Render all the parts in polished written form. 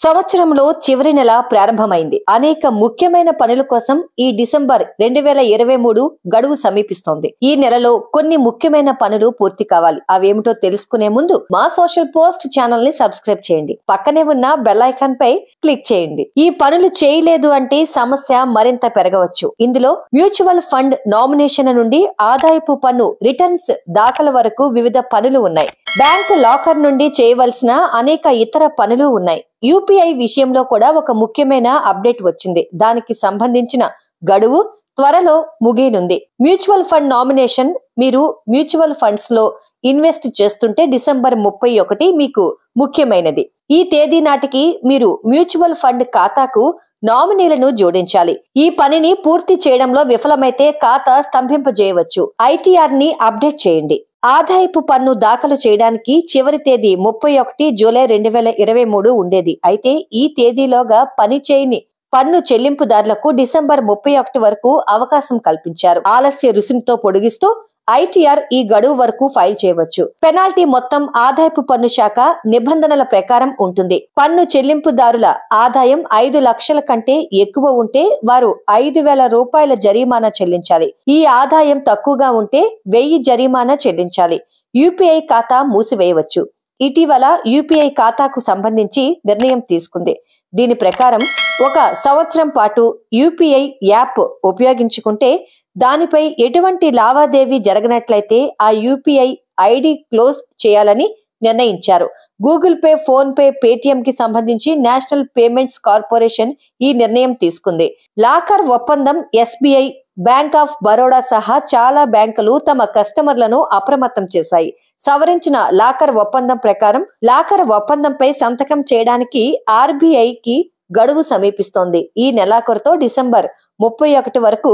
సంవత్సరంలో చివరి నెల ప్రారంభమైంది. అనేక ముఖ్యమైన పనుల కోసం ఈ డిసెంబర్ 2023 గడువు సమీపిస్తోంది. ఈ నెలలో కొన్ని ముఖ్యమైన పనులు పూర్తి కావాలి. అవేమిటో తెలుసుకునే ముందు మా సోషల్ పోస్ట్ ఛానల్ ని సబ్స్క్రైబ్ చేయండి. పక్కనే ఉన్న బెల్ ఐకాన్ పై క్లిక్ చేయండి. ఈ పనులు చేయలేదు అంటే సమస్య మరింత పెరగవచ్చు. ఇందులో మ్యూచువల్ ఫండ్ నామినేషన్ నుండి ఆదాయపు పన్ను రిటర్న్స్ దాఖలు వరకు వివిధ పనులు ఉన్నాయి. బ్యాంక్ లాకర్ నుండి చేయవలసిన అనేక ఇతర పనులు ఉన్నాయి. యూపీఐ విషయంలో కూడా ఒక ముఖ్యమైన అప్డేట్ వచ్చింది. దానికి సంబంధించిన గడువు త్వరలో ముగియనుంది. మ్యూచువల్ ఫండ్ నామినేషన్ మీరు మ్యూచువల్ ఫండ్స్ లో ఇన్వెస్ట్ చేస్తుంటే డిసెంబర్ 31 మీకు ముఖ్యమైనది. ఈ తేదీ నాటికి మీరు మ్యూచువల్ ఫండ్ ఖాతాకు నామినీలను జోడించాలి. ఈ పనిని పూర్తి చేయడంలో విఫలమైతే ఖాతా స్తంభింపజేయవచ్చు. ఐటీఆర్ ని అప్డేట్ చేయండి. ఆదాయపు పన్ను దాఖలు చేయడానికి చివరి తేదీ 31 జూలై 2023 ఉండేది. అయితే ఈ తేదీలోగా పని చేయని పన్ను చెల్లింపుదారులకు డిసెంబర్ 31 వరకు అవకాశం కల్పించారు. ఆలస్య రుసుముతో పొడిగిస్తూ ఐటీఆర్ ఈ గడువు వరకు ఫైల్ చేయవచ్చు. పెనాల్టీ మొత్తం ఆదాయపు పన్ను శాఖ నిబంధనల ప్రకారం ఉంటుంది. పన్ను చెల్లింపుదారుల ఆదాయం 5 లక్షల కంటే ఎక్కువ ఉంటే వారు 5,000 రూపాయల జరిమానా చెల్లించాలి. ఈ ఆదాయం తక్కువగా ఉంటే 1000 జరిమానా చెల్లించాలి. యూపీఐ ఖాతా మూసివేయవచ్చు. ఇటీవల యూపీఐ ఖాతాకు సంబంధించి నిర్ణయం తీసుకుంది. దీని ప్రకారం 1 సంవత్సరం పాటు యూపీఐ యాప్ ఉపయోగించుకుంటే దానిపై ఎటువంటి లావాదేవీ జరగనట్లయితే ఆ యూపీఐ ఐడి క్లోజ్ చేయాలని నిర్ణయించారు. Google pay, phone pay, Paytm కి సంబంధించి నేషనల్ పేమెంట్స్ కార్పొరేషన్ ఈ నిర్ణయం తీసుకుంది. లాకర్ ఒప్పందం ఎస్బీఐ, బ్యాంక్ ఆఫ్ బరోడా సహా చాలా బ్యాంకులు తమ కస్టమర్లను అప్రమత్తం చేశాయి. సవరించిన లాకర్ ఒప్పందం ప్రకారం లాకర్ ఒప్పందంపై సంతకం చేయడానికి ఆర్బీఐకి గడువు సమీపిస్తోంది. ఈ నెలాఖరుతో డిసెంబర్ 31 వరకు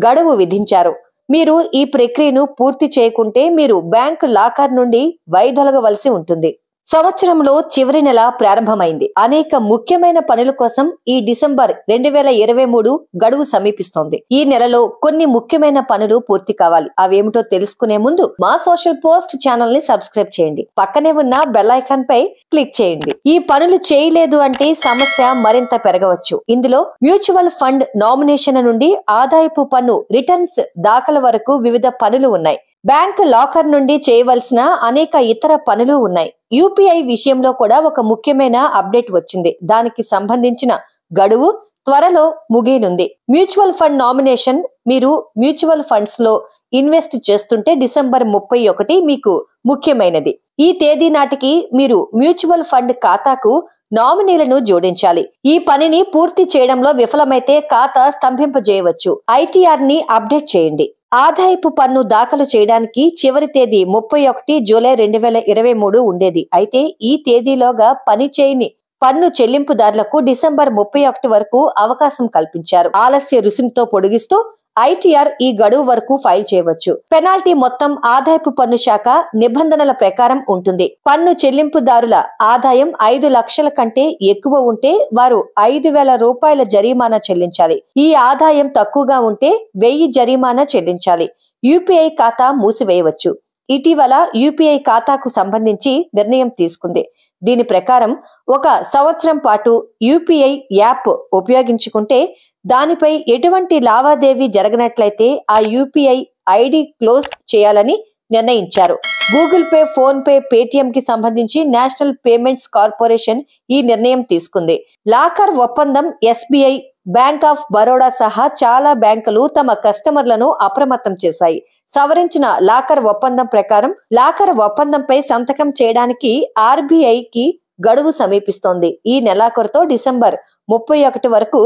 గడువు విధించారు. మీరు ఈ ప్రక్రియను పూర్తి చేయకుంటే మీరు బ్యాంకు లాకర్ నుండి వైదొలగవలసి ఉంటుంది. సంవత్సరంలో చివరి నెల ప్రారంభమైంది. అనేక ముఖ్యమైన పనుల కోసం ఈ డిసెంబర్ 2023 గడువు సమీపిస్తోంది. ఈ నెలలో కొన్ని ముఖ్యమైన పనులు పూర్తి కావాలి. అవేమిటో తెలుసుకునే ముందు మా సోషల్ పోస్ట్ ఛానల్ ని సబ్స్క్రైబ్ చేయండి. పక్కనే ఉన్న బెల్ ఐకాన్ పై క్లిక్ చేయండి. ఈ పనులు చేయలేదు అంటే సమస్య మరింత పెరగవచ్చు. ఇందులో మ్యూచువల్ ఫండ్ నామినేషన్ నుండి ఆదాయపు పన్ను రిటర్న్స్ దాఖలు వరకు వివిధ పనులు ఉన్నాయి. బ్యాంక్ లాకర్ నుండి చేయవలసిన అనేక ఇతర పనులు ఉన్నాయి. యూపీఐ విషయంలో కూడా ఒక ముఖ్యమైన అప్డేట్ వచ్చింది. దానికి సంబంధించిన గడువు త్వరలో ముగియనుంది. మ్యూచువల్ ఫండ్ నామినేషన్ మీరు మ్యూచువల్ ఫండ్స్ లో ఇన్వెస్ట్ చేస్తుంటే డిసెంబర్ 31 మీకు ముఖ్యమైనది. ఈ తేదీ నాటికి మీరు మ్యూచువల్ ఫండ్ ఖాతాకు నామినీలను జోడించాలి. ఈ పనిని పూర్తి చేయడంలో విఫలమైతే ఖాతా స్తంభింపజేయవచ్చు. ఐటీఆర్ ని అప్డేట్ చేయండి. ఆదాయపు పన్ను దాఖలు చేయడానికి చివరి తేదీ 31 జూలై 2023 ఉండేది. అయితే ఈ తేదీలోగా పని చేయని పన్ను చెల్లింపుదారులకు డిసెంబర్ 31 వరకు అవకాశం కల్పించారు. ఆలస్య రుసుముతో పొడిగిస్తూ ఐటీఆర్ ఈ గడువు వరకు ఫైల్ చేయవచ్చు. పెనాల్టీ మొత్తం ఆదాయపు పన్ను శాఖ నిబంధనల ప్రకారం ఉంటుంది. పన్ను చెల్లింపుదారుల ఆదాయం 5 లక్షల కంటే ఎక్కువ ఉంటే వారు 5,000 రూపాయల జరిమానా చెల్లించాలి. ఈ ఆదాయం తక్కువగా ఉంటే 1000 జరిమానా చెల్లించాలి. యూపీఐ ఖాతా మూసివేయవచ్చు. ఇటీవల యూపీఐ ఖాతాకు సంబంధించి నిర్ణయం తీసుకుంది. దీని ప్రకారం 1 సంవత్సరం పాటు యూపీఐ యాప్ ఉపయోగించుకుంటే దానిపై ఎటువంటి లావాదేవీ జరగనట్లయితే ఆ యూపీఐ ఐడి క్లోజ్ చేయాలని నిర్ణయించారు. Google pay, phone pay, Paytm కి సంబంధించి నేషనల్ పేమెంట్స్ కార్పొరేషన్ ఈ నిర్ణయం తీసుకుంది. లాకర్ ఒప్పందం ఎస్బీఐ, బ్యాంక్ ఆఫ్ బరోడా సహా చాలా బ్యాంకులు తమ కస్టమర్లను అప్రమత్తం చేశాయి. సవరించిన లాకర్ ఒప్పందం ప్రకారం లాకర్ ఒప్పందంపై సంతకం చేయడానికి ఆర్బీఐకి గడువు సమీపిస్తోంది. ఈ నెలాఖరుతో డిసెంబర్ 31 వరకు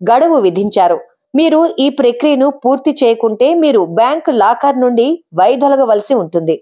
గడువు విధించారు. మీరు ఈ ప్రక్రియను పూర్తి చేయకుంటే మీరు బ్యాంకు లాకర్ నుండి వైదొలగవలసి ఉంటుంది.